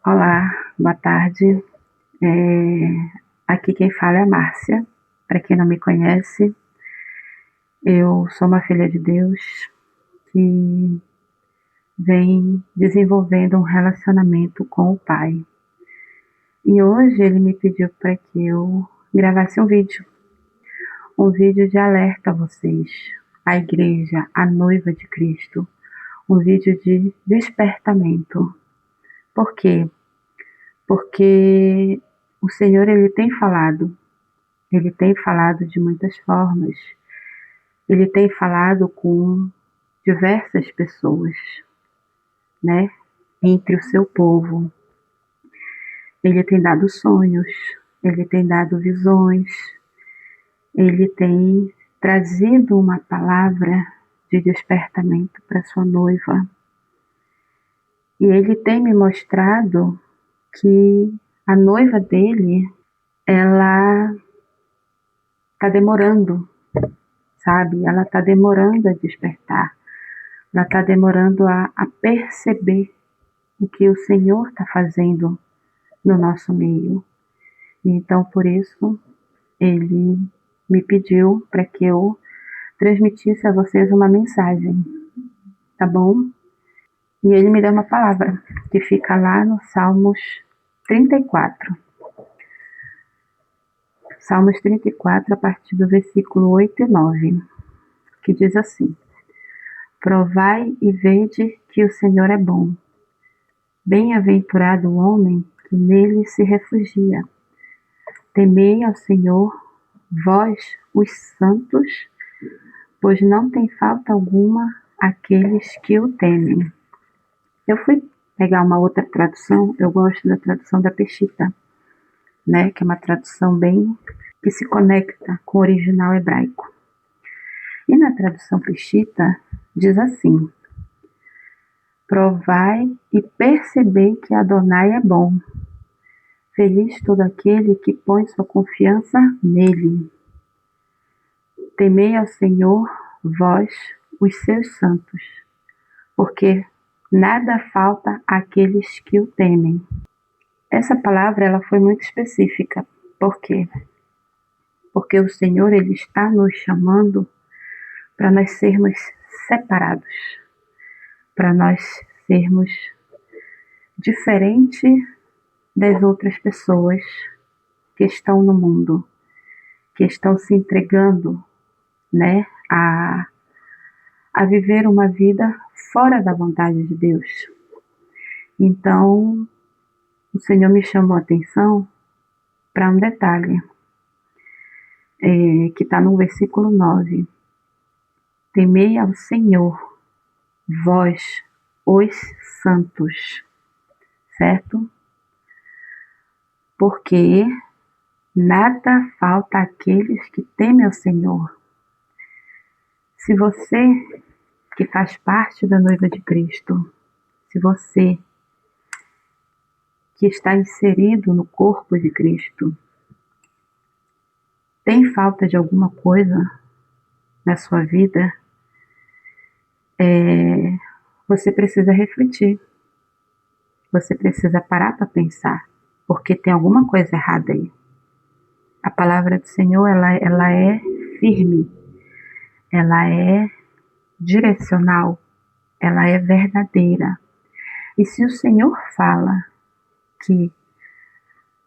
Olá, boa tarde. Aqui quem fala é a Márcia. Para quem não me conhece, eu sou uma filha de Deus que vem desenvolvendo um relacionamento com o Pai. E hoje ele me pediu para que eu gravasse um vídeo de alerta a vocês, a igreja, a noiva de Cristo, um vídeo de despertamento. Por quê? Porque o Senhor ele tem falado de muitas formas, ele tem falado com diversas pessoas, né, entre o seu povo. Ele tem dado sonhos, ele tem dado visões, ele tem trazido uma palavra de despertamento para sua noiva. E ele tem me mostrado que a noiva dele, ela está demorando, sabe? Ela está demorando a despertar. Ela está demorando a perceber o que o Senhor está fazendo no nosso meio. E então, por isso, ele me pediu para que eu transmitisse a vocês uma mensagem, tá bom? E ele me deu uma palavra que fica lá no Salmos 34. Salmos 34, a partir do versículo 8 e 9, que diz assim: Provai e vede que o Senhor é bom. Bem-aventurado o homem que nele se refugia. Temei ao Senhor, vós, os santos, pois não tem falta alguma aqueles que o temem. Eu fui pegar uma outra tradução, eu gosto da tradução da Peshitta, né, que é uma tradução bem que se conecta com o original hebraico. E na tradução Peshitta diz assim: Provai e percebei que Adonai é bom. Feliz todo aquele que põe sua confiança nele. Temei ao Senhor, vós, os seus santos, porque nada falta àqueles que o temem. Essa palavra ela foi muito específica. Por quê? Porque o Senhor ele está nos chamando para nós sermos separados, para nós sermos diferentes das outras pessoas que estão no mundo, que estão se entregando, né, a viver uma vida fora da vontade de Deus. Então, o Senhor me chamou a atenção para um detalhe, que está no versículo 9. Temei ao Senhor, vós, os santos, certo? Porque nada falta àqueles que temem ao Senhor. Se você que faz parte da noiva de Cristo, se você que está inserido no corpo de Cristo, tem falta de alguma coisa na sua vida, você precisa refletir. Você precisa parar para pensar, porque tem alguma coisa errada aí. A palavra do Senhor, ela é firme, ela é direcional, ela é verdadeira. E se o Senhor fala que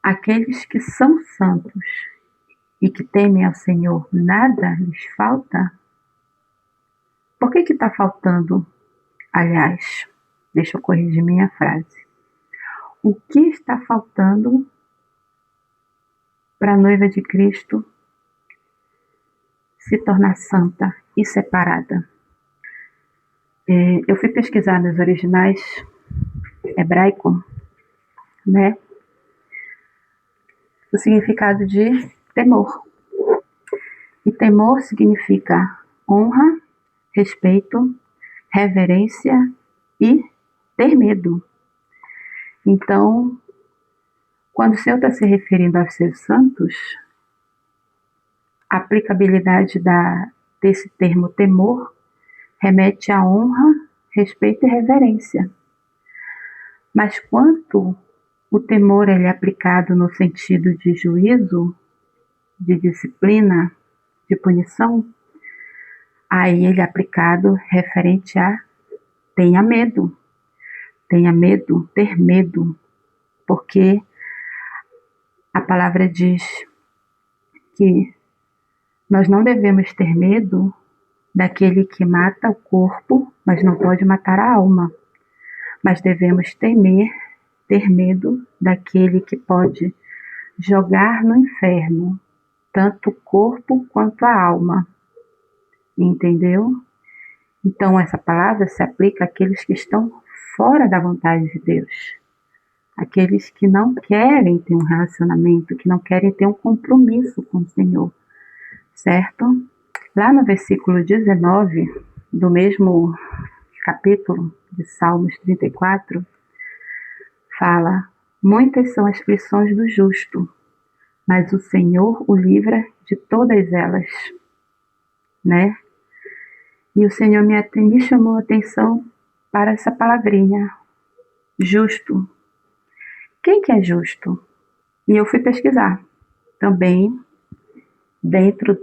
aqueles que são santos e que temem ao Senhor, nada lhes falta, por que está faltando? Aliás, deixa eu corrigir minha frase. O que está faltando para a noiva de Cristo se tornar santa e separada? Eu fui pesquisar nos originais hebraico, né, o significado de temor. E temor significa honra, respeito, reverência e ter medo. Então, quando o Senhor está se referindo aos seus santos, a aplicabilidade desse termo temor remete à honra, respeito e reverência. Mas quanto O temor ele é aplicado no sentido de juízo, de disciplina, de punição. Aí ele é aplicado referente a tenha medo, ter medo, porque a palavra diz que nós não devemos ter medo daquele que mata o corpo, mas não pode matar a alma. Mas devemos ter medo daquele que pode jogar no inferno, tanto o corpo quanto a alma. Entendeu? Então essa palavra se aplica àqueles que estão fora da vontade de Deus. Aqueles que não querem ter um relacionamento, que não querem ter um compromisso com o Senhor. Certo? Lá no versículo 19 do mesmo capítulo de Salmos 34, fala: muitas são as aflições do justo, mas o Senhor o livra de todas elas, né? E o Senhor me chamou a atenção para essa palavrinha, justo. Quem que é justo? E eu fui pesquisar, também dentro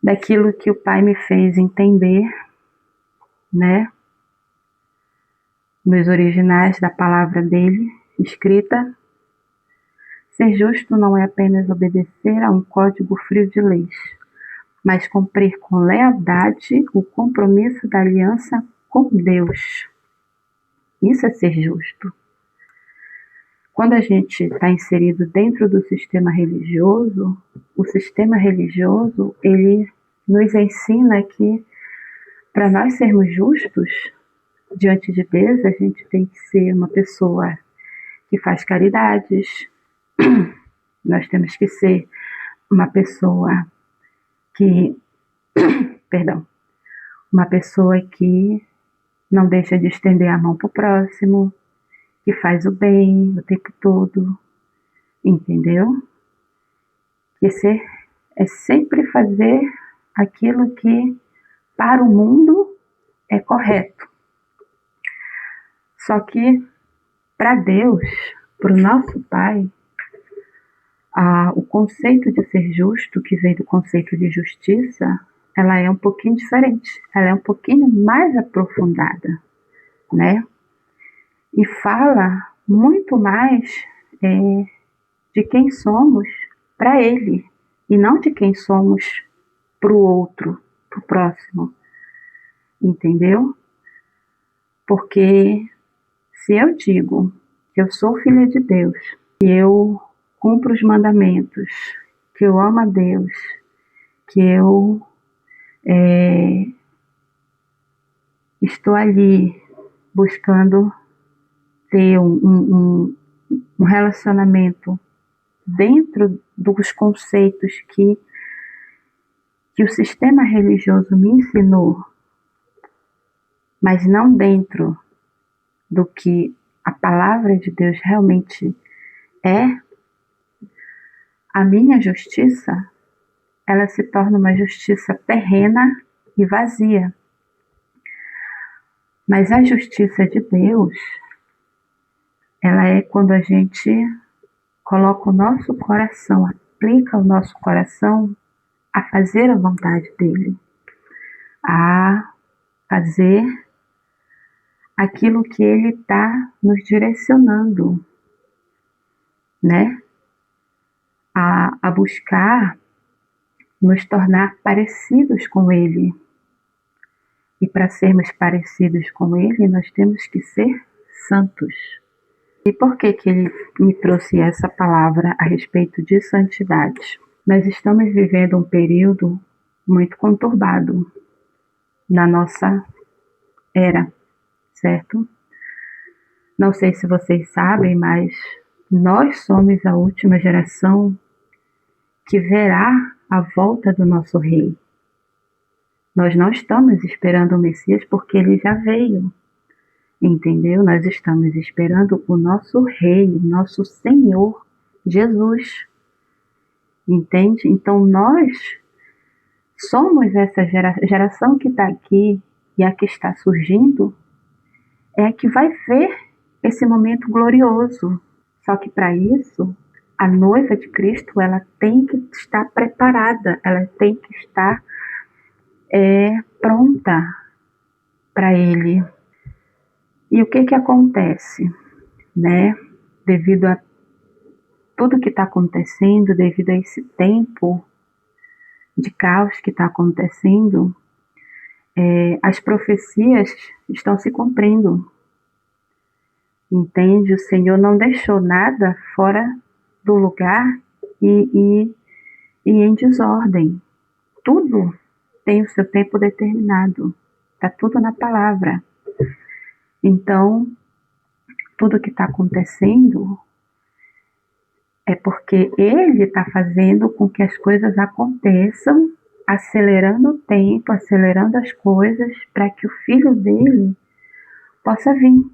daquilo que o Pai me fez entender, né? Nos originais da palavra dele, escrita. Ser justo não é apenas obedecer a um código frio de leis, mas cumprir com lealdade o compromisso da aliança com Deus. Isso é ser justo. Quando a gente está inserido dentro do sistema religioso, o sistema religioso, ele nos ensina que para nós sermos justos diante de Deus, a gente tem que ser uma pessoa que faz caridades, nós temos que ser uma pessoa que, uma pessoa que não deixa de estender a mão para o próximo, que faz o bem o tempo todo, entendeu? Que é sempre fazer aquilo que para o mundo é correto. Só que para Deus, para o nosso Pai, o conceito de ser justo, que vem do conceito de justiça, ela é um pouquinho diferente, ela é um pouquinho mais aprofundada, né? E fala muito mais de quem somos para Ele, e não de quem somos para o outro, para o próximo, entendeu? Porque se eu digo que eu sou filha de Deus, que eu cumpro os mandamentos, que eu amo a Deus, que eu estou ali buscando ter um relacionamento dentro dos conceitos que o sistema religioso me ensinou, mas não dentro do que a palavra de Deus realmente é, a minha justiça, ela se torna uma justiça terrena e vazia. Mas a justiça de Deus, ela é quando a gente coloca o nosso coração, aplica o nosso coração a fazer a vontade dele, a fazer aquilo que ele está nos direcionando, né? A buscar nos tornar parecidos com ele. E para sermos parecidos com ele, nós temos que ser santos. E por que ele me trouxe essa palavra a respeito de santidade? Nós estamos vivendo um período muito conturbado na nossa era, certo? Não sei se vocês sabem, mas nós somos a última geração que verá a volta do nosso rei. Nós não estamos esperando o Messias porque ele já veio, entendeu? Nós estamos esperando o nosso rei, o nosso Senhor Jesus, entende? Então nós somos essa geração que está aqui e a que está surgindo, é a que vai ver esse momento glorioso. Só que para isso, a noiva de Cristo, ela tem que estar preparada, ela tem que estar pronta para Ele. E o que acontece, né? Devido a tudo que está acontecendo, devido a esse tempo de caos que está acontecendo, as profecias estão se cumprindo. Entende? O Senhor não deixou nada fora do lugar e em desordem. Tudo tem o seu tempo determinado. Está tudo na palavra. Então, tudo que está acontecendo é porque Ele está fazendo com que as coisas aconteçam, acelerando o tempo, acelerando as coisas, para que o Filho dele possa vir.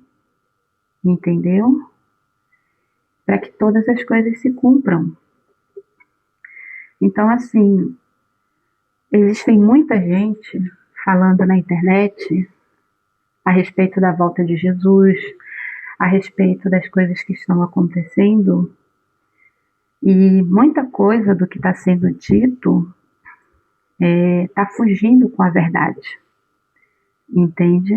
Entendeu? Para que todas as coisas se cumpram. Então, assim, existem muita gente falando na internet a respeito da volta de Jesus, a respeito das coisas que estão acontecendo, e muita coisa do que está sendo dito está fugindo com a verdade, entende?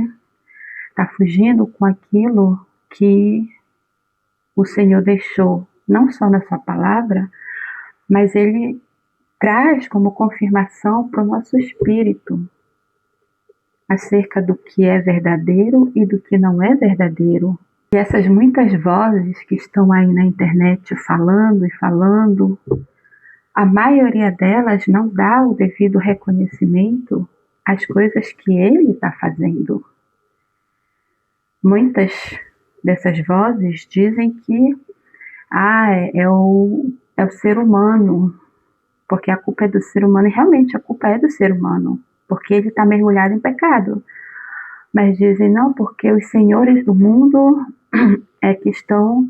Está fugindo com aquilo que o Senhor deixou, não só na sua palavra, mas Ele traz como confirmação para o nosso espírito acerca do que é verdadeiro e do que não é verdadeiro. E essas muitas vozes que estão aí na internet falando e falando, a maioria delas não dá o devido reconhecimento às coisas que Ele está fazendo. Muitas dessas vozes dizem que é o ser humano, porque a culpa é do ser humano, e realmente a culpa é do ser humano, porque ele está mergulhado em pecado. Mas dizem, não, porque os senhores do mundo que estão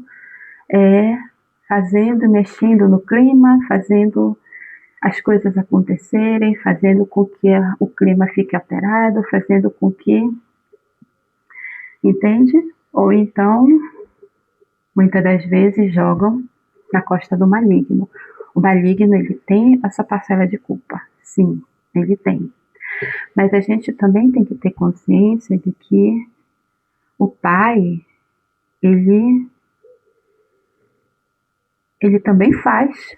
fazendo, mexendo no clima, fazendo as coisas acontecerem, fazendo com que o clima fique alterado, fazendo com que, entende? Ou então, muitas das vezes jogam na costa do maligno. O maligno, ele tem essa parcela de culpa, sim, ele tem. Mas a gente também tem que ter consciência de que o Pai, ele também faz,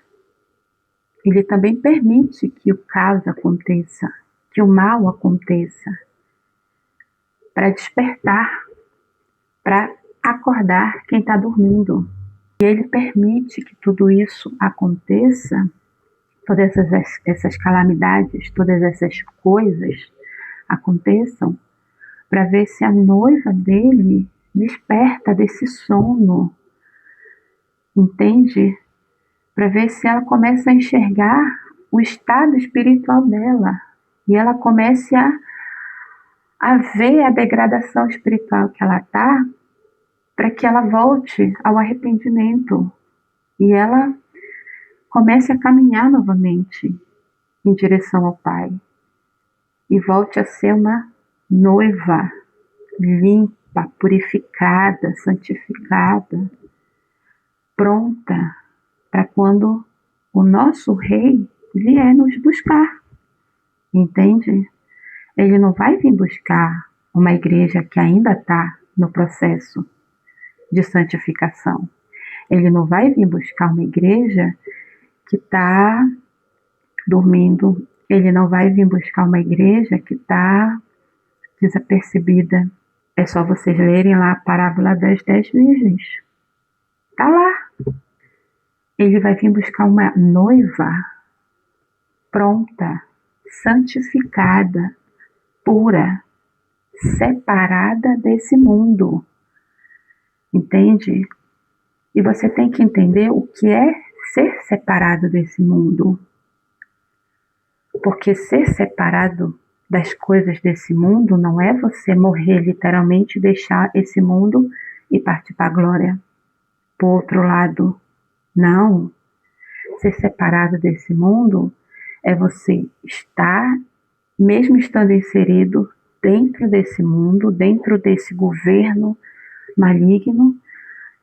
ele também permite que o caos aconteça, que o mal aconteça, para despertar, para acordar quem está dormindo. E ele permite que tudo isso aconteça, todas essas calamidades, todas essas coisas aconteçam, para ver se a noiva dele desperta desse sono, entende? Para ver se ela começa a enxergar o estado espiritual dela e ela comece a ver a degradação espiritual que ela está, para que ela volte ao arrependimento e ela comece a caminhar novamente em direção ao Pai e volte a ser uma noiva limpa, purificada, santificada, pronta para quando o nosso Rei vier nos buscar, entende? Ele não vai vir buscar uma igreja que ainda está no processo de santificação. Ele não vai vir buscar uma igreja que está dormindo. Ele não vai vir buscar uma igreja que está desapercebida. É só vocês lerem lá a parábola das 10 virgens. Está lá. Ele vai vir buscar uma noiva pronta, santificada, pura, separada desse mundo. Entende? E você tem que entender o que é ser separado desse mundo. Porque ser separado das coisas desse mundo não é você morrer literalmente, deixar esse mundo e partir para a glória, para o outro lado. Não. Ser separado desse mundo é você estar, mesmo estando inserido dentro desse mundo, dentro desse governo maligno,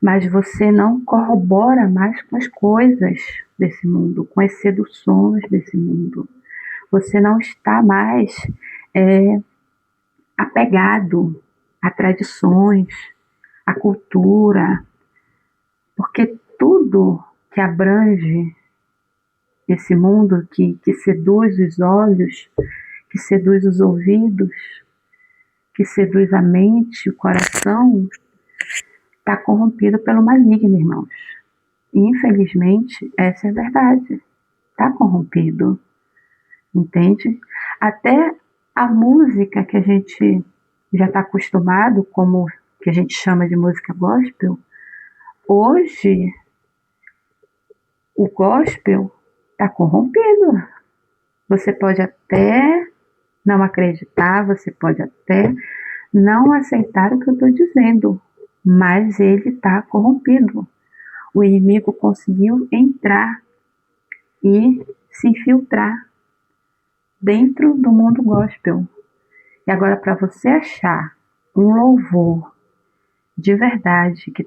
mas você não corrobora mais com as coisas desse mundo, com as seduções desse mundo. Você não está mais apegado a tradições, a cultura, porque tudo que abrange esse mundo que seduz os olhos, que seduz os ouvidos, que seduz a mente, o coração, está corrompido pelo maligno, irmãos. E, infelizmente, essa é a verdade. Está corrompido. Entende? Até a música que a gente já está acostumado, como que a gente chama de música gospel, hoje o gospel está corrompido. Você pode até não acreditar, você pode até não aceitar o que eu estou dizendo, mas ele está corrompido. O inimigo conseguiu entrar e se infiltrar dentro do mundo gospel. E agora, para você achar um louvor de verdade que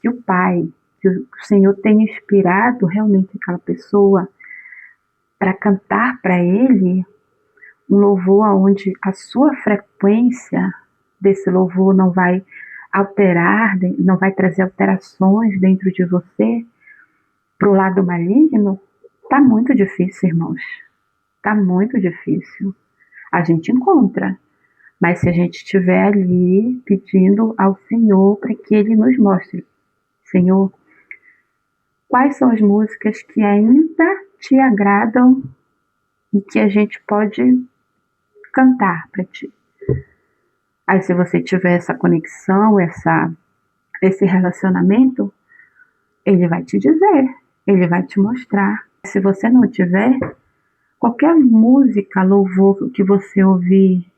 o Pai, que o Senhor tenha inspirado realmente aquela pessoa para cantar para Ele, um louvor onde a sua frequência desse louvor não vai alterar, não vai trazer alterações dentro de você para o lado maligno, está muito difícil, irmãos. Está muito difícil. A gente encontra, mas se a gente estiver ali pedindo ao Senhor para que Ele nos mostre, Senhor, quais são as músicas que ainda te agradam e que a gente pode cantar para ti. Aí se você tiver essa conexão, esse relacionamento, Ele vai te dizer, Ele vai te mostrar. Se você não tiver, qualquer música, louvor que você ouvir,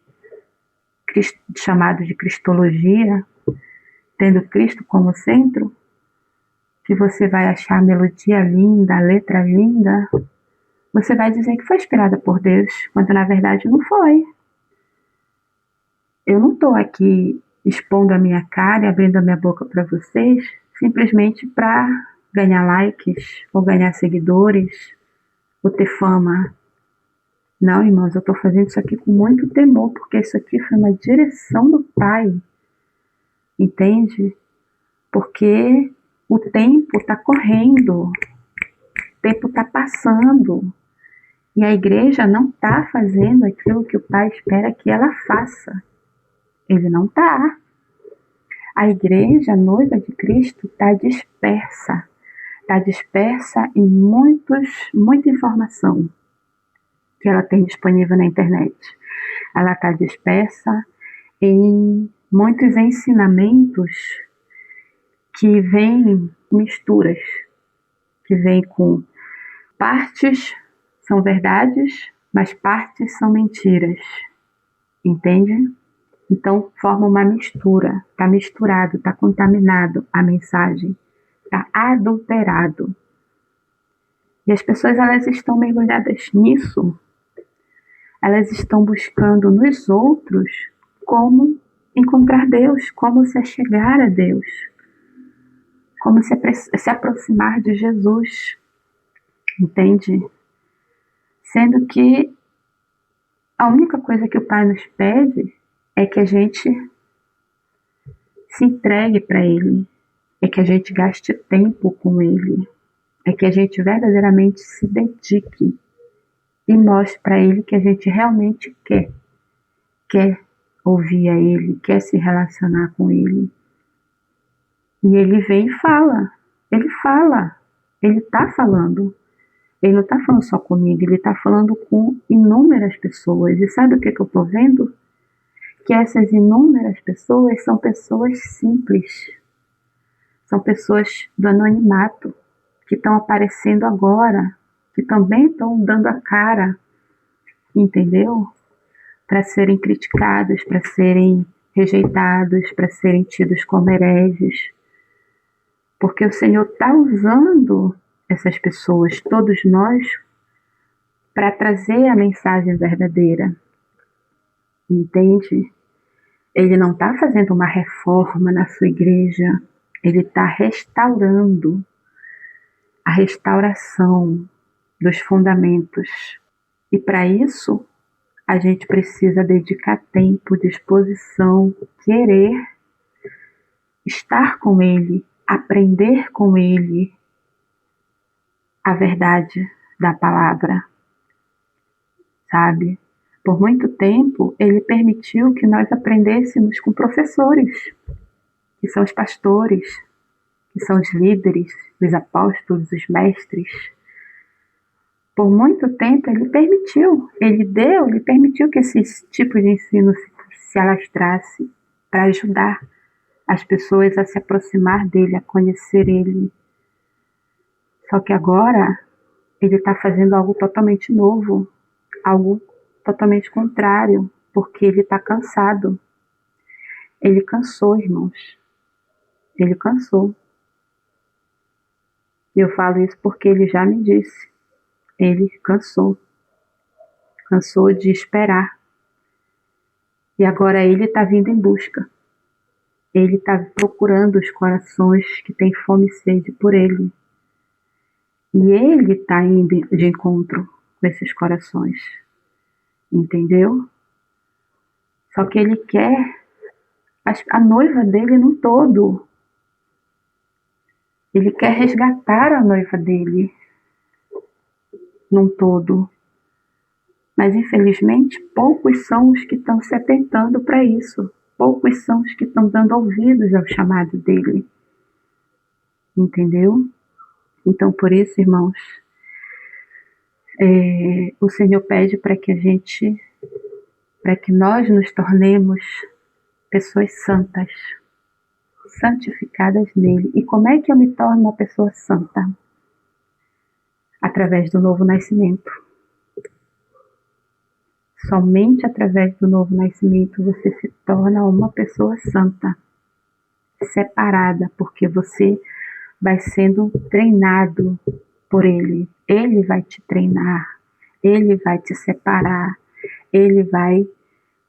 chamado de cristologia, tendo Cristo como centro, que você vai achar a melodia linda, a letra linda, você vai dizer que foi inspirada por Deus, quando na verdade não foi. Eu não estou aqui expondo a minha cara e abrindo a minha boca para vocês, simplesmente para ganhar likes, ou ganhar seguidores, ou ter fama. Não, irmãos, eu estou fazendo isso aqui com muito temor, porque isso aqui foi uma direção do Pai, entende? Porque o tempo está correndo, o tempo está passando, e a igreja não está fazendo aquilo que o Pai espera que ela faça. Ele não está. A igreja, a noiva de Cristo, está dispersa. Está dispersa em muita informação que ela tem disponível na internet. Ela está dispersa em muitos ensinamentos que vêm misturas, que vêm com partes são verdades, mas partes são mentiras. Entende? Então forma uma mistura, está misturado, está contaminado a mensagem, está adulterado. E as pessoas, elas estão mergulhadas nisso, elas estão buscando nos outros como encontrar Deus, como se achegar a Deus, como se aproximar de Jesus, entende? Sendo que a única coisa que o Pai nos pede é que a gente se entregue para Ele, é que a gente gaste tempo com Ele, é que a gente verdadeiramente se dedique e mostre para Ele que a gente realmente quer ouvir a Ele, quer se relacionar com Ele. E Ele vem e fala, Ele está falando. Ele não está falando só comigo, Ele está falando com inúmeras pessoas. E sabe o que eu estou vendo? Que essas inúmeras pessoas são pessoas simples, são pessoas do anonimato, que estão aparecendo agora, que também estão dando a cara, entendeu? Para serem criticados, para serem rejeitados, para serem tidos como hereges. Porque o Senhor está usando essas pessoas, todos nós, para trazer a mensagem verdadeira. Entende? Ele não está fazendo uma reforma na sua igreja, ele está restaurando a restauração dos fundamentos. E para isso, a gente precisa dedicar tempo, disposição, querer estar com ele, aprender com ele a verdade da palavra, sabe? Por muito tempo, ele permitiu que nós aprendêssemos com professores, que são os pastores, que são os líderes, os apóstolos, os mestres. Por muito tempo, ele permitiu que esse tipo de ensino se alastrasse para ajudar as pessoas a se aproximar dele, a conhecer ele. Só que agora, ele está fazendo algo totalmente novo, algo totalmente contrário, porque ele está cansado. Ele cansou, irmãos. Ele cansou. E eu falo isso porque ele já me disse. Ele cansou. Cansou de esperar. E agora ele está vindo em busca. Ele está procurando os corações que têm fome e sede por ele. E ele está indo de encontro com esses corações. Entendeu? Só que ele quer a noiva dele num todo. Ele quer resgatar a noiva dele num todo. Mas, infelizmente, poucos são os que estão se atentando para isso. Poucos são os que estão dando ouvidos ao chamado dele. Entendeu? Então, por isso, irmãos, o Senhor pede para que nós nos tornemos pessoas santas, santificadas nele. E como é que eu me torno uma pessoa santa? Através do novo nascimento. Somente através do novo nascimento você se torna uma pessoa santa, separada, porque você vai sendo treinado por ele. Ele vai te treinar, ele vai te separar, ele vai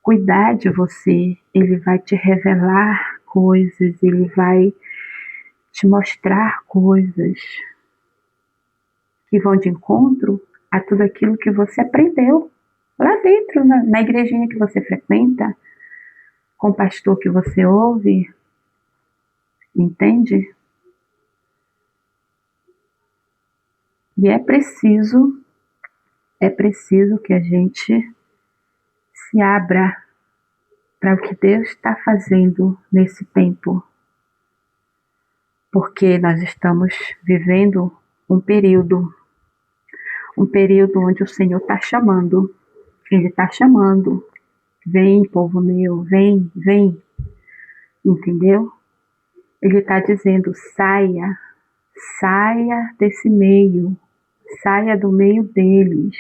cuidar de você, ele vai te revelar coisas, ele vai te mostrar coisas que vão de encontro a tudo aquilo que você aprendeu lá dentro, na igrejinha que você frequenta, com o pastor que você ouve, entende? E é preciso que a gente se abra para o que Deus está fazendo nesse tempo. Porque nós estamos vivendo um período onde o Senhor está chamando. Ele está chamando. Vem, povo meu, vem, vem. Entendeu? Ele está dizendo, saia desse meio, saia do meio deles,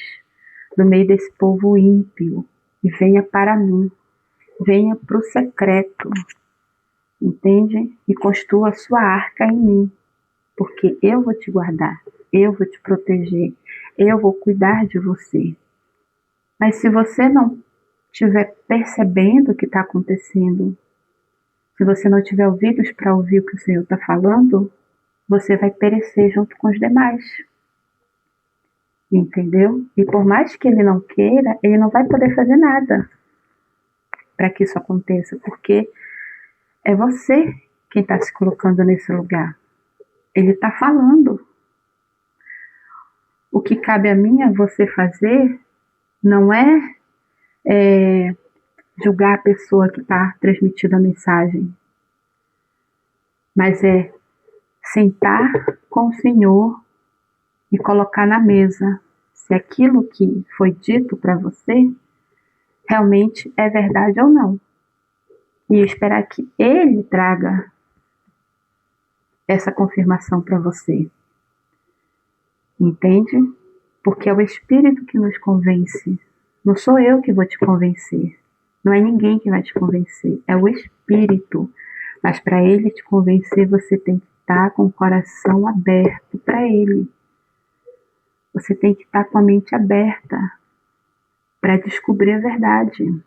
do meio desse povo ímpio, e venha para mim, venha para o secreto, entende? E construa a sua arca em mim, porque eu vou te guardar, eu vou te proteger, eu vou cuidar de você. Mas se você não estiver percebendo o que está acontecendo, se você não tiver ouvidos para ouvir o que o Senhor está falando, você vai perecer junto com os demais. Entendeu? E por mais que ele não queira, ele não vai poder fazer nada para que isso aconteça, porque é você quem está se colocando nesse lugar. Ele está falando. O que cabe a mim, a você fazer, não é julgar a pessoa que está transmitindo a mensagem, mas é sentar com o Senhor e colocar na mesa se aquilo que foi dito para você realmente é verdade ou não. E esperar que Ele traga essa confirmação para você. Entende? Porque é o Espírito que nos convence. Não sou eu que vou te convencer. Não é ninguém que vai te convencer. É o Espírito. Mas para Ele te convencer, você tem que estar com o coração aberto para Ele. Você tem que estar com a mente aberta para descobrir a verdade.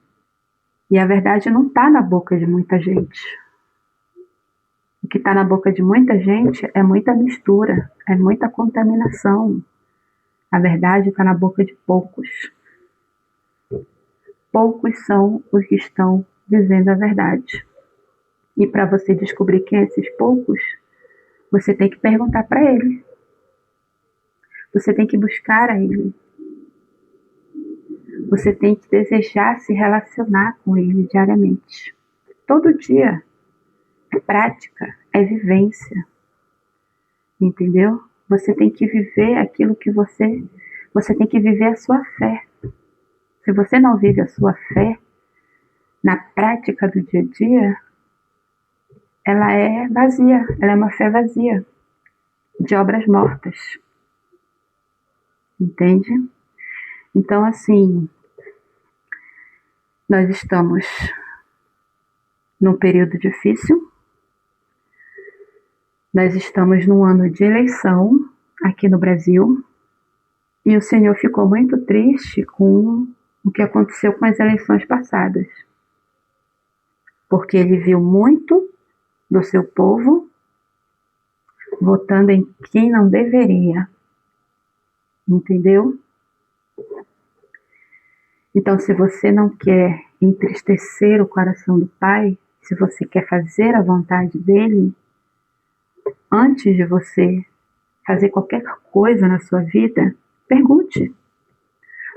E a verdade não está na boca de muita gente. O que está na boca de muita gente é muita mistura, é muita contaminação. A verdade está na boca de poucos. Poucos são os que estão dizendo a verdade. E para você descobrir quem é esses poucos, você tem que perguntar para ele. Você tem que buscar a ele. Você tem que desejar se relacionar com ele diariamente. Todo dia. É prática, é vivência. Entendeu? Você tem que viver aquilo que você tem que viver a sua fé. Se você não vive a sua fé na prática do dia a dia, ela é vazia, ela é uma fé vazia, de obras mortas. Entende? Então, assim, nós estamos num período difícil, nós estamos num ano de eleição aqui no Brasil, e o Senhor ficou muito triste com o que aconteceu com as eleições passadas, porque ele viu muito do seu povo votando em quem não deveria, entendeu? Então, se você não quer entristecer o coração do Pai, se você quer fazer a vontade dele, antes de você fazer qualquer coisa na sua vida, pergunte,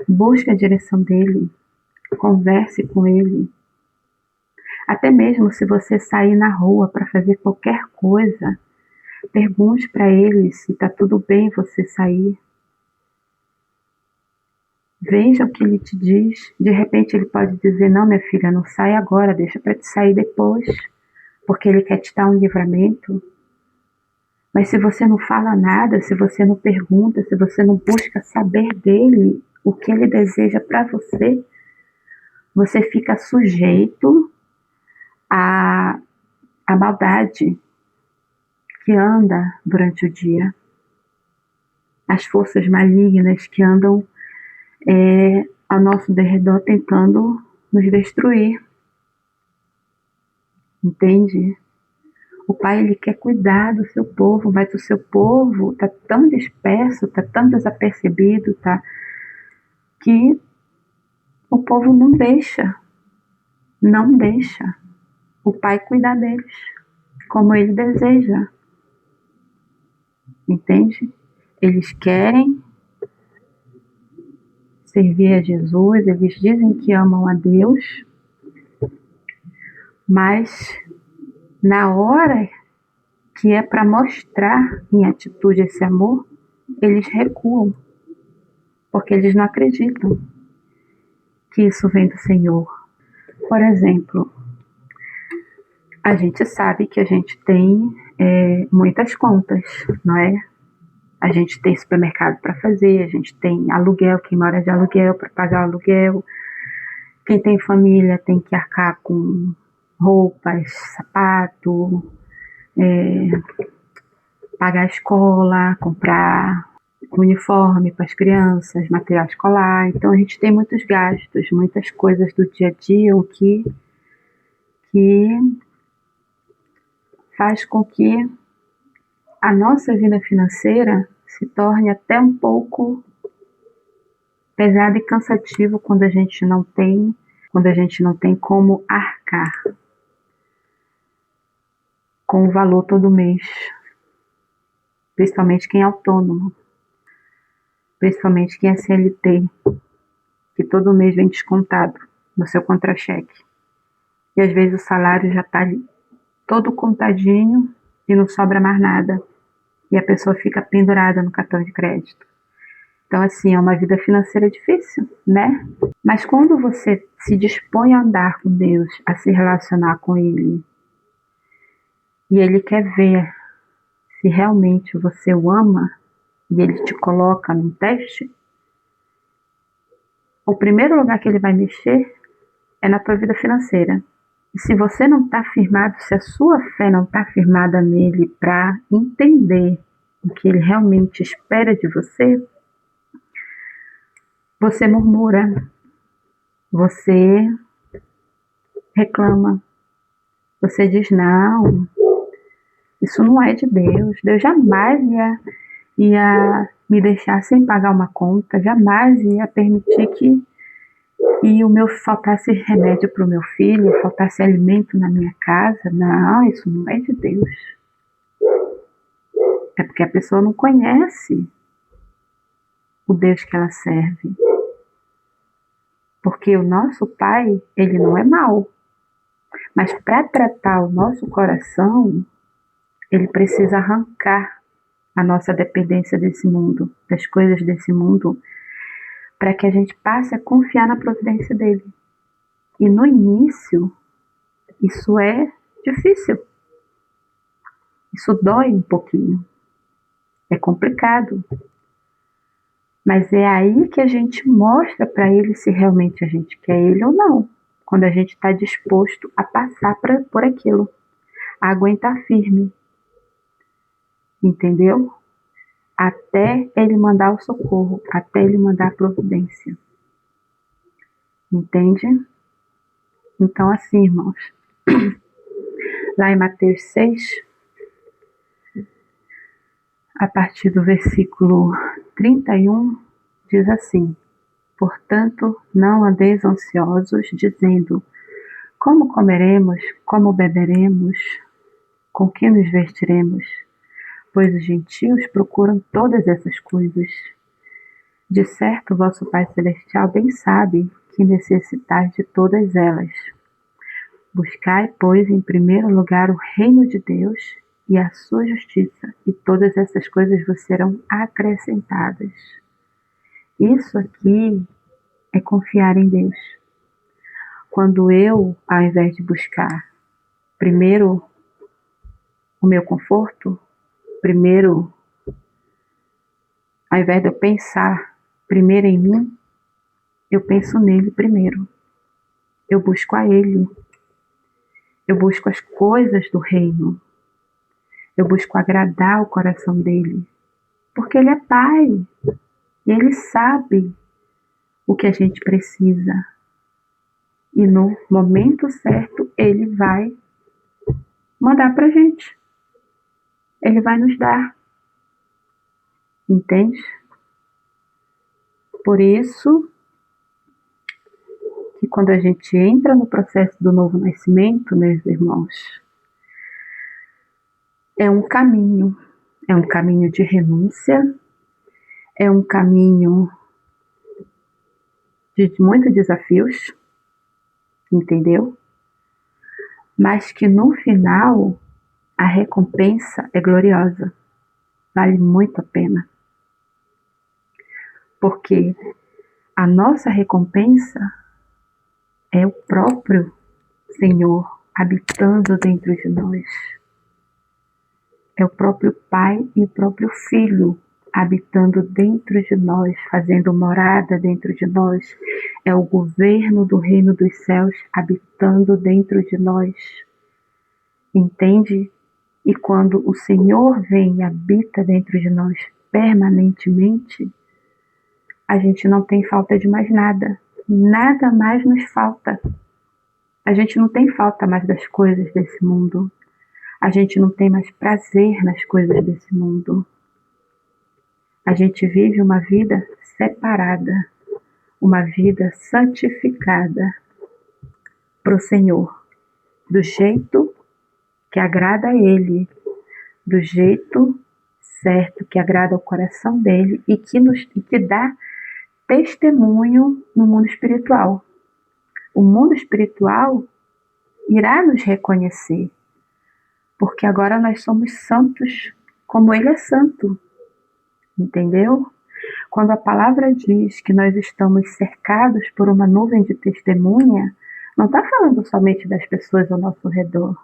busque a direção dele, converse com ele. Até mesmo se você sair na rua para fazer qualquer coisa, pergunte para ele se está tudo bem você sair. Veja o que ele te diz. De repente ele pode dizer, não, minha filha, não sai agora, deixa para te sair depois, porque ele quer te dar um livramento. Mas se você não fala nada, se você não pergunta, se você não busca saber dele, o que ele deseja para você, você fica sujeito à maldade que anda durante o dia, as forças malignas que andam ao nosso derredor tentando nos destruir. Entende? O Pai, ele quer cuidar do seu povo, mas o seu povo está tão disperso, está tão desapercebido, tá? Que o povo não deixa o Pai cuidar deles, como ele deseja. Entende? Eles querem servir a Jesus, eles dizem que amam a Deus, mas na hora que é para mostrar em atitude esse amor, eles recuam, porque eles não acreditam que isso vem do Senhor. Por exemplo, a gente sabe que a gente tem muitas contas, não é? A gente tem supermercado para fazer, a gente tem aluguel, quem mora de aluguel para pagar o aluguel, quem tem família tem que arcar com roupas, sapato, pagar a escola, comprar uniforme para as crianças, material escolar. Então a gente tem muitos gastos, muitas coisas do dia a dia, o que faz com que a nossa vida financeira se torne até um pouco pesada e cansativo quando a gente não tem como arcar com o valor todo mês, principalmente quem é autônomo, principalmente quem é CLT, que todo mês vem descontado no seu contra-cheque. E às vezes o salário já está todo contadinho e não sobra mais nada. E a pessoa fica pendurada no cartão de crédito. Então, assim, é uma vida financeira difícil, né? Mas quando você se dispõe a andar com Deus, a se relacionar com Ele, e Ele quer ver se realmente você o ama, e Ele te coloca num teste, o primeiro lugar que Ele vai mexer é na tua vida financeira. E se você não está firmado, se a sua fé não está firmada nele para entender o que Ele realmente espera de você, você murmura, você reclama. Você diz, não, isso não é de Deus. Deus jamais ia me deixar sem pagar uma conta, jamais ia permitir que o meu faltasse remédio para o meu filho, faltasse alimento na minha casa. Não, isso não é de Deus. É porque a pessoa não conhece o Deus que ela serve. Porque o nosso Pai, ele não é mau. Mas para tratar o nosso coração, ele precisa arrancar a nossa dependência desse mundo, das coisas desse mundo, para que a gente passe a confiar na providência dele. E no início, isso é difícil. Isso dói um pouquinho. É complicado. Mas é aí que a gente mostra para ele se realmente a gente quer ele ou não. Quando a gente está disposto a passar por aquilo. A aguentar firme. Entendeu? Até ele mandar o socorro. Até ele mandar a providência. Entende? Então assim, irmãos. Lá em Mateus 6, a partir do versículo 31, diz assim: portanto, não andeis ansiosos, dizendo, como comeremos, como beberemos, com que nos vestiremos? Pois os gentios procuram todas essas coisas. De certo, vosso Pai Celestial bem sabe que necessitais de todas elas. Buscai, pois, em primeiro lugar o reino de Deus e a sua justiça, e todas essas coisas vos serão acrescentadas. Isso aqui é confiar em Deus. Quando eu, ao invés de buscar primeiro o meu conforto, primeiro, ao invés de eu pensar primeiro em mim, eu penso nele primeiro. Eu busco a ele. Eu busco as coisas do reino. Eu busco agradar o coração dele. Porque ele é Pai. E ele sabe o que a gente precisa. E no momento certo, ele vai mandar pra gente. Ele vai nos dar. Entende? Por isso que quando a gente entra no processo do novo nascimento, meus irmãos, é um caminho de renúncia, é um caminho de muitos desafios, entendeu? Mas que no final a recompensa é gloriosa, vale muito a pena. Porque a nossa recompensa é o próprio Senhor habitando dentro de nós. É o próprio Pai e o próprio Filho habitando dentro de nós, fazendo morada dentro de nós. É o governo do reino dos céus habitando dentro de nós. Entende? E quando o Senhor vem e habita dentro de nós permanentemente, a gente não tem falta de mais nada. Nada mais nos falta. A gente não tem falta mais das coisas desse mundo. A gente não tem mais prazer nas coisas desse mundo. A gente vive uma vida separada, uma vida santificada para o Senhor, do jeito que agrada a Ele, do jeito certo que agrada ao coração dele e que dá testemunho no mundo espiritual. O mundo espiritual irá nos reconhecer, porque agora nós somos santos como Ele é santo, entendeu? Quando a palavra diz que nós estamos cercados por uma nuvem de testemunha, não está falando somente das pessoas ao nosso redor,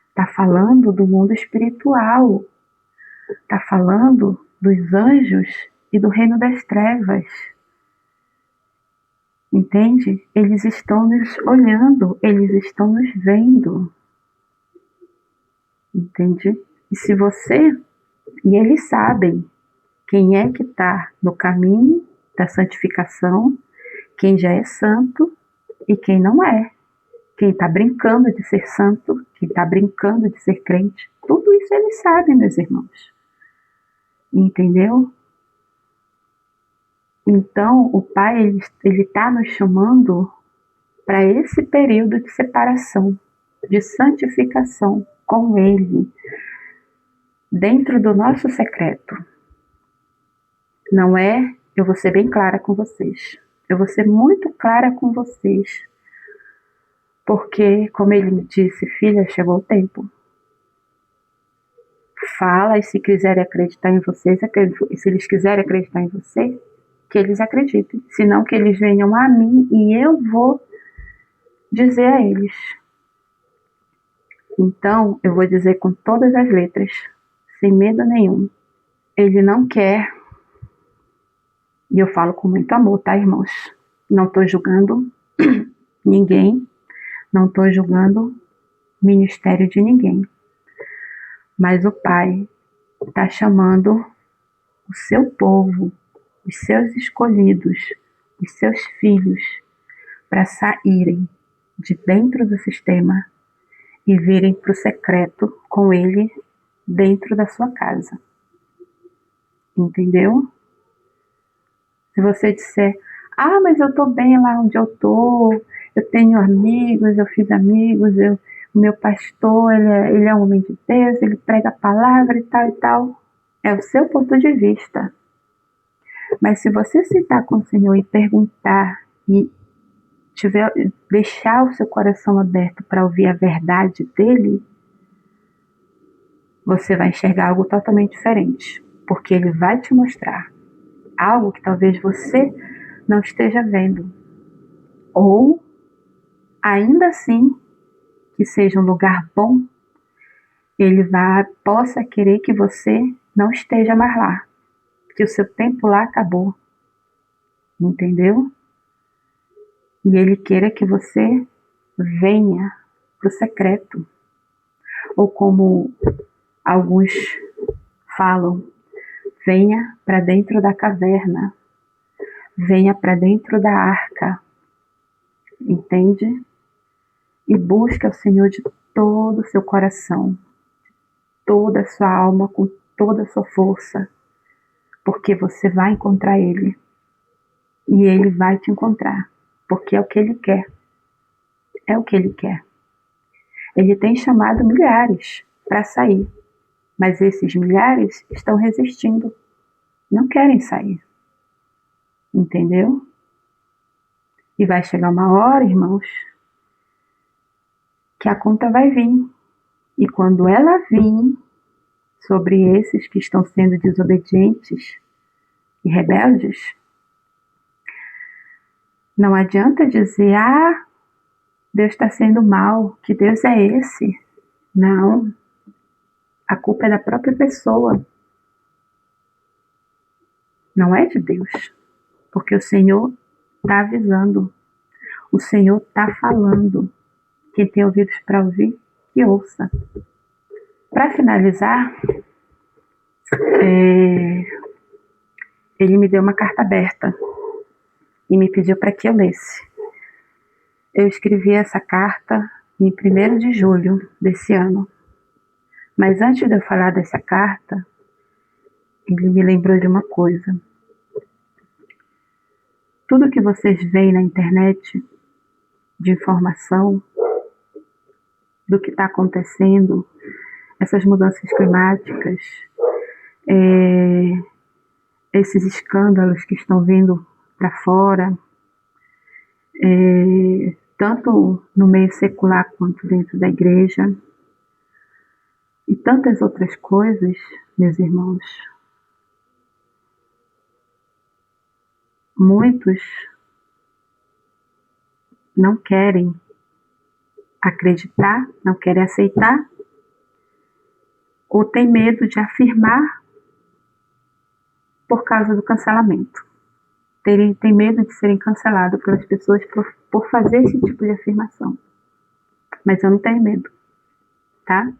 está falando do mundo espiritual, está falando dos anjos e do reino das trevas. Entende? Eles estão nos olhando, eles estão nos vendo. Entende? E eles sabem quem é que está no caminho da santificação, quem já é santo e quem não é. quem está brincando de ser santo, quem está brincando de ser crente, tudo isso ele sabe, meus irmãos. Entendeu? Então, o Pai, ele está nos chamando para esse período de separação, de santificação com Ele, dentro do nosso secreto. Não é, eu vou ser bem clara com vocês, eu vou ser muito clara com vocês, porque, como Ele me disse, filha, chegou o tempo. Fala, e se quiserem acreditar em vocês, se eles quiserem acreditar em você, que eles acreditem, senão que eles venham a mim e eu vou dizer a eles. Então, eu vou dizer com todas as letras, sem medo nenhum. Ele não quer, e eu falo com muito amor, tá, irmãos? Não estou julgando ninguém, não estou julgando ministério de ninguém. Mas o Pai está chamando o seu povo, os seus escolhidos, os seus filhos, para saírem de dentro do sistema e virem para o secreto com Ele dentro da sua casa. Entendeu? Se você disser, mas eu estou bem lá onde eu estou, eu tenho amigos, eu fiz amigos, o meu pastor, ele é um homem de Deus, ele prega a palavra e tal, é o seu ponto de vista. Mas se você sentar com o Senhor e perguntar e deixar o seu coração aberto para ouvir a verdade dele, você vai enxergar algo totalmente diferente, porque ele vai te mostrar algo que talvez você não esteja vendo, ou ainda assim que seja um lugar bom, ele possa querer que você não esteja mais lá, que o seu tempo lá acabou, entendeu? E ele queira que você venha para o secreto, ou como alguns falam, venha para dentro da caverna, venha para dentro da arca, entende? E busque o Senhor de todo o seu coração, toda a sua alma, com toda a sua força, porque você vai encontrar Ele, e Ele vai te encontrar, porque é o que Ele quer, é o que Ele quer. Ele tem chamado milhares para sair, mas esses milhares estão resistindo, não querem sair, entendeu? E vai chegar uma hora, irmãos, que a conta vai vir, e quando ela vir sobre esses que estão sendo desobedientes e rebeldes, não adianta dizer, Deus está sendo mal, que Deus é esse. Não, a culpa é da própria pessoa, não é de Deus, porque o Senhor está avisando, o Senhor está falando. Quem tem ouvidos para ouvir, que ouça. Para finalizar, ele me deu uma carta aberta e me pediu para que eu lesse. Eu escrevi essa carta em 1º de julho desse ano. Mas antes de eu falar dessa carta, ele me lembrou de uma coisa. Tudo que vocês veem na internet de informação do que está acontecendo, essas mudanças climáticas, esses escândalos que estão vindo para fora, tanto no meio secular quanto dentro da igreja, e tantas outras coisas, meus irmãos, muitos não querem acreditar, não querem aceitar, ou tem medo de afirmar por causa do cancelamento. Tem medo de serem cancelados pelas pessoas por fazer esse tipo de afirmação. Mas eu não tenho medo, tá?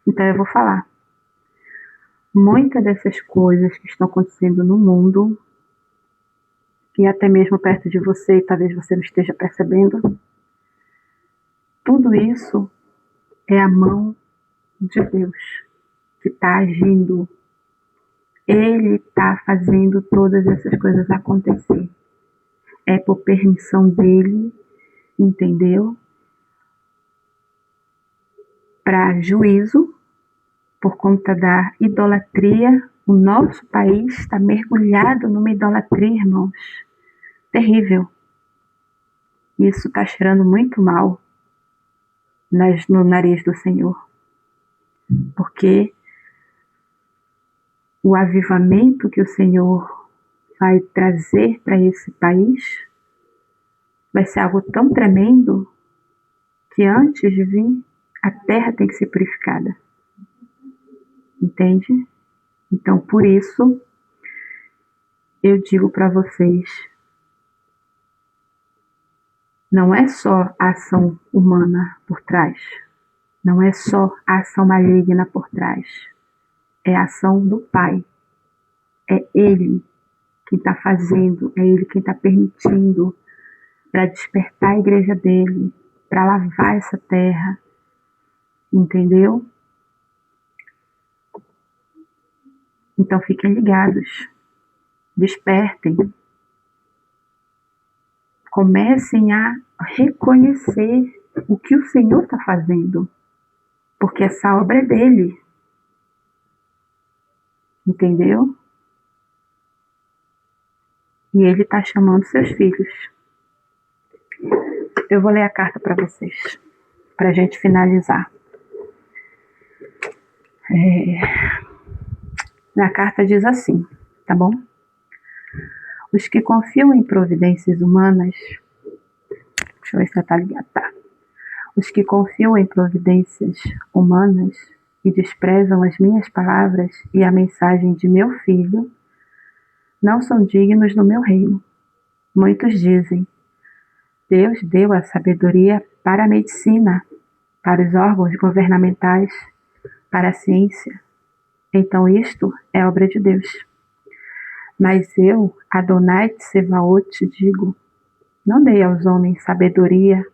Então eu vou falar. Muitas dessas coisas que estão acontecendo no mundo, e até mesmo perto de você, talvez você não esteja percebendo, Tudo isso é a mão de Deus que está agindo. Ele está fazendo todas essas coisas acontecer. É por permissão dele, entendeu? Para juízo, por conta da idolatria. O nosso país está mergulhado numa idolatria, irmãos. Terrível. Isso está cheirando muito mal no nariz do Senhor. Porque o avivamento que o Senhor vai trazer para esse país vai ser algo tão tremendo que antes de vir, a terra tem que ser purificada. Entende? Então, por isso, eu digo para vocês, não é só a ação humana por trás, não é só a ação maligna por trás, é a ação do Pai. É Ele quem está fazendo, é Ele quem está permitindo para despertar a igreja dele, para lavar essa terra, entendeu? Então fiquem ligados, despertem, comecem a reconhecer o que o Senhor está fazendo, porque essa obra é dele, entendeu? E ele está chamando seus filhos. Eu vou ler a carta para vocês, para a gente finalizar. Na carta diz assim, tá bom? Os que confiam em providências humanas, deixa eu ver se tá ligado, tá? Os que confiam em providências humanas e desprezam as minhas palavras e a mensagem de meu filho, não são dignos do meu reino. Muitos dizem, Deus deu a sabedoria para a medicina, para os órgãos governamentais, para a ciência. Então isto é obra de Deus. Mas eu, Adonai Tsevaot, digo, não dei aos homens sabedoria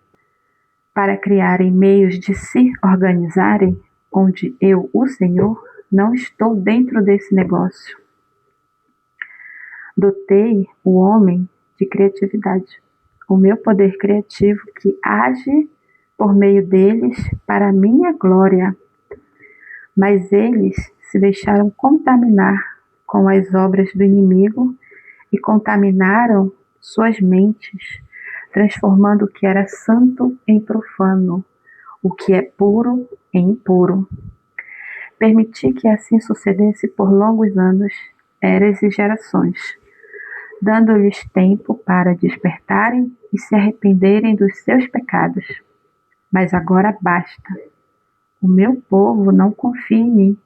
para criarem meios de se organizarem, onde eu, o Senhor, não estou dentro desse negócio. Dotei o homem de criatividade, o meu poder criativo que age por meio deles para a minha glória. Mas eles se deixaram contaminar com as obras do inimigo e contaminaram suas mentes, transformando o que era santo em profano, o que é puro em impuro. Permiti que assim sucedesse por longos anos, eras e gerações, dando-lhes tempo para despertarem e se arrependerem dos seus pecados. Mas agora basta. O meu povo não confia em mim.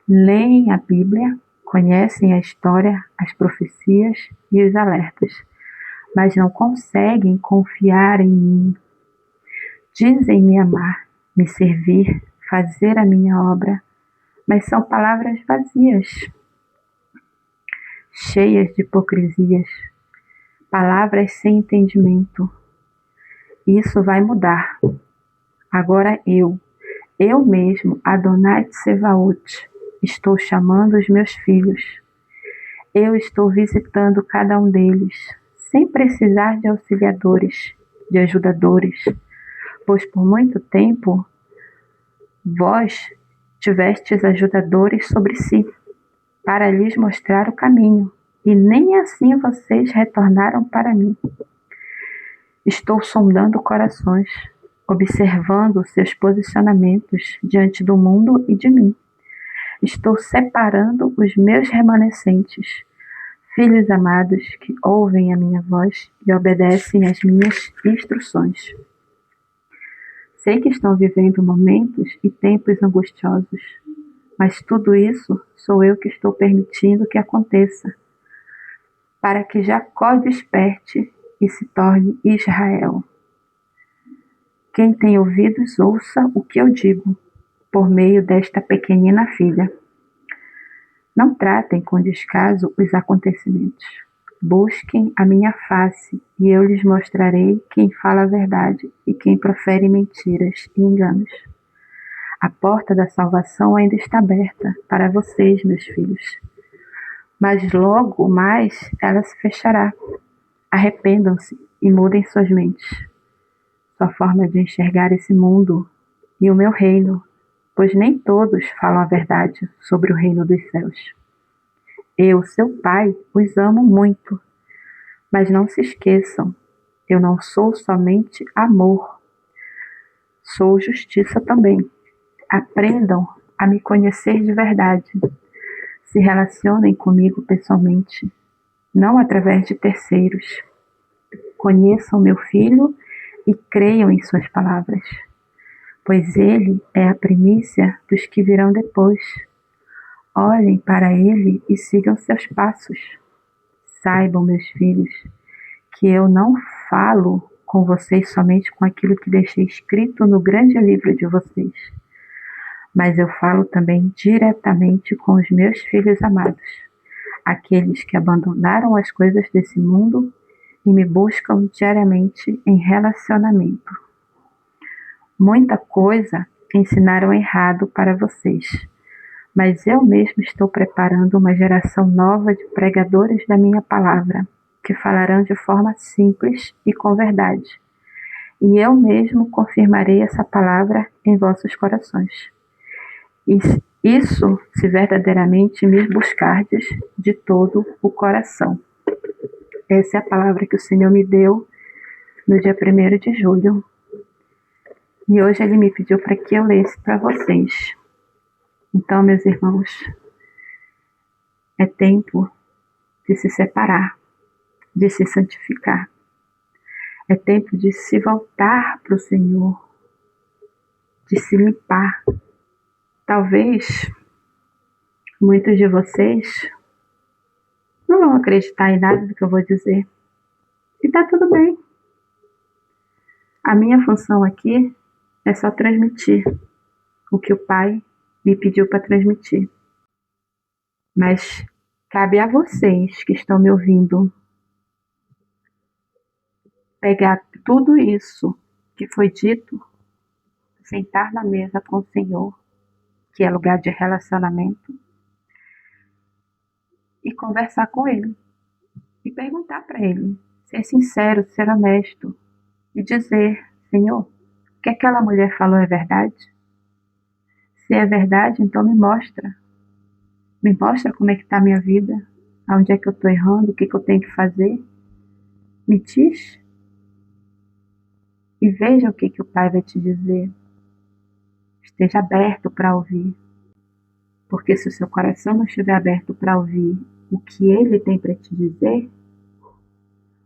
Leem a Bíblia, conhecem a história, as profecias e os alertas, mas não conseguem confiar em mim. Dizem me amar, me servir, fazer a minha obra, mas são palavras vazias, cheias de hipocrisias, palavras sem entendimento. Isso vai mudar. Agora eu mesmo, Adonai Tsevaot, estou chamando os meus filhos. Eu estou visitando cada um deles, sem precisar de auxiliadores, de ajudadores, pois por muito tempo vós tivestes ajudadores sobre si, para lhes mostrar o caminho, e nem assim vocês retornaram para mim. Estou sondando corações, observando seus posicionamentos diante do mundo e de mim. Estou separando os meus remanescentes, filhos amados que ouvem a minha voz e obedecem às minhas instruções. Sei que estão vivendo momentos e tempos angustiosos, mas tudo isso sou eu que estou permitindo que aconteça, para que Jacó desperte e se torne Israel. Quem tem ouvidos, ouça o que eu digo, por meio desta pequenina filha. Não tratem com descaso os acontecimentos. Busquem a minha face, e eu lhes mostrarei quem fala a verdade e quem profere mentiras e enganos. A porta da salvação ainda está aberta para vocês, meus filhos. Mas logo mais ela se fechará. Arrependam-se e mudem suas mentes, sua forma de enxergar esse mundo e o meu reino, pois nem todos falam a verdade sobre o reino dos céus. Eu, seu pai, os amo muito, mas não se esqueçam, eu não sou somente amor, sou justiça também. Aprendam a me conhecer de verdade. Se relacionem comigo pessoalmente, não através de terceiros. Conheçam meu filho e creiam em suas palavras, pois ele é a primícia dos que virão depois. Olhem para ele e sigam seus passos. Saibam, meus filhos, que eu não falo com vocês somente com aquilo que deixei escrito no grande livro de vocês, mas eu falo também diretamente com os meus filhos amados, aqueles que abandonaram as coisas desse mundo e me buscam diariamente em relacionamento. Muita coisa ensinaram errado para vocês, mas eu mesmo estou preparando uma geração nova de pregadores da minha palavra, que falarão de forma simples e com verdade. E eu mesmo confirmarei essa palavra em vossos corações. Isso se verdadeiramente me buscardes de todo o coração. Essa é a palavra que o Senhor me deu no dia 1º de julho. E hoje Ele me pediu para que eu lesse para vocês. Então, meus irmãos, é tempo de se separar, de se santificar. É tempo de se voltar para o Senhor, de se limpar. Talvez muitos de vocês não vão acreditar em nada do que eu vou dizer. E está tudo bem. A minha função aqui é só transmitir o que o Pai me pediu para transmitir. Mas cabe a vocês que estão me ouvindo pegar tudo isso que foi dito, sentar na mesa com o Senhor, que é lugar de relacionamento, e conversar com Ele. E perguntar para Ele, ser sincero, ser honesto, e dizer: Senhor, o que aquela mulher falou é verdade? Se é verdade, então me mostra. Me mostra como é que está a minha vida, aonde é que eu estou errando, o que eu tenho que fazer. Me diz. E veja o que o Pai vai te dizer. Esteja aberto para ouvir. Porque se o seu coração não estiver aberto para ouvir o que Ele tem para te dizer,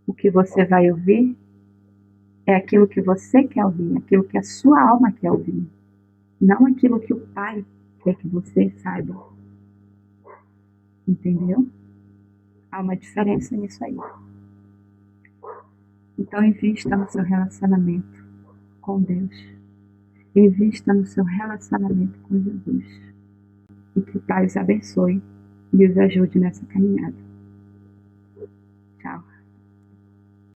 o que você vai ouvir é aquilo que você quer ouvir, aquilo que a sua alma quer ouvir, não aquilo que o Pai quer que você saiba. Entendeu? Há uma diferença nisso aí. Então, invista no seu relacionamento com Deus. Invista no seu relacionamento com Jesus. E que o Pai os abençoe e os ajude nessa caminhada.